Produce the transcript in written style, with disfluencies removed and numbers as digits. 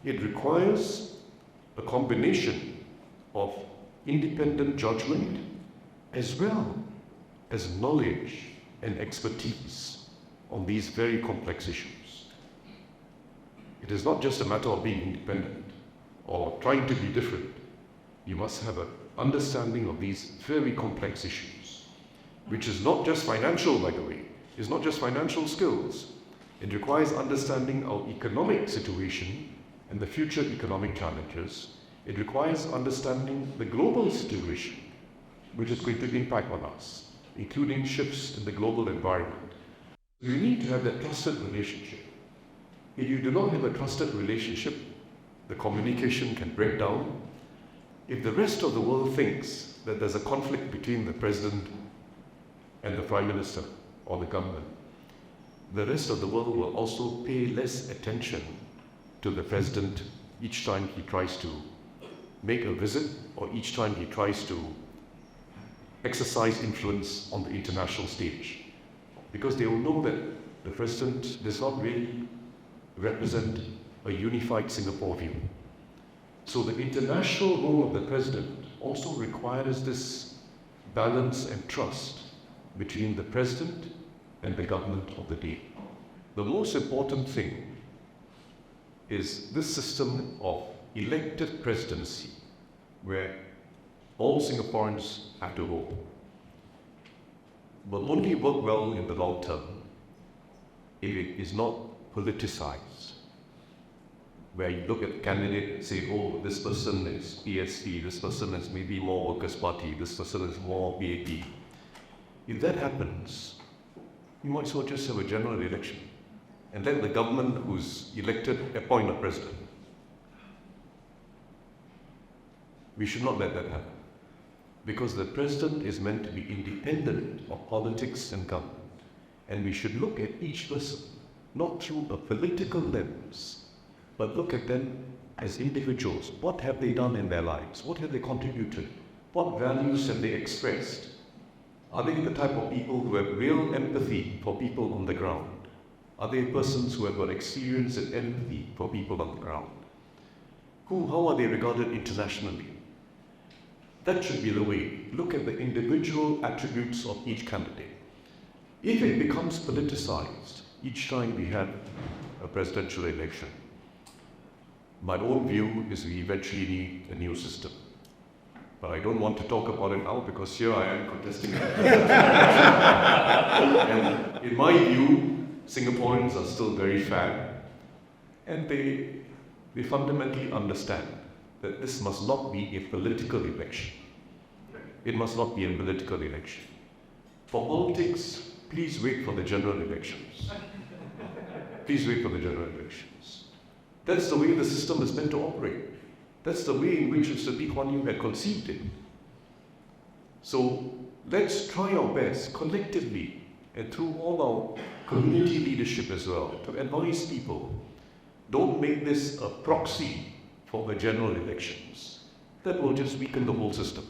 It requires a combination of independent judgment as well as knowledge and expertise on these very complex issues. It is not just a matter of being independent or trying to be different. You must have an understanding of these very complex issues, which is not just financial, by the way. It's not just financial skills. It requires understanding our economic situation and the future economic challenges. It requires understanding the global situation, which is going to impact on us, including shifts in the global environment. You need to have that trusted relationship. If you do not have a trusted relationship, the communication can break down. If the rest of the world thinks that there's a conflict between the president and the prime minister or the government, the rest of the world will also pay less attention to the president each time he tries to make a visit or each time he tries to exercise influence on the international stage, because they will know that the president does not really represent a unified Singapore view. So the international role of the president also requires this balance and trust between the president and the government of the day. The most important thing is this system of elected presidency, where all Singaporeans have to vote, will only work well in the long term if it is not politicized, where you look at the candidate and say, oh, this person is PSP, this person is maybe more Workers' Party, this person is more BAP. If that happens, you might as well just have a general election and let the government who's elected appoint a president. We should not let that happen, because the president is meant to be independent of politics and government, and we should look at each person not through a political lens, but look at them as individuals. What have they done in their lives? What have they contributed? What values have they expressed? Are they the type of people who have real empathy for people on the ground? Are they persons who have got experience and empathy for people on the ground? How are they regarded internationally? That should be the way. Look at the individual attributes of each candidate. If it becomes politicized each time we have a presidential election, my own view is we eventually need a new system. But I don't want to talk about it now because here I am contesting it. And in my view, Singaporeans are still very fair, and they fundamentally understand that this must not be a political election. It must not be a political election. For politics, please wait for the general elections. Please wait for the general elections. That's the way the system is meant to operate. That's the way in which Mr. Lee Kuan Yew had conceived it. So let's try our best collectively and through all our community leadership as well to advise people. Don't make this a proxy for the general elections. That will just weaken the whole system.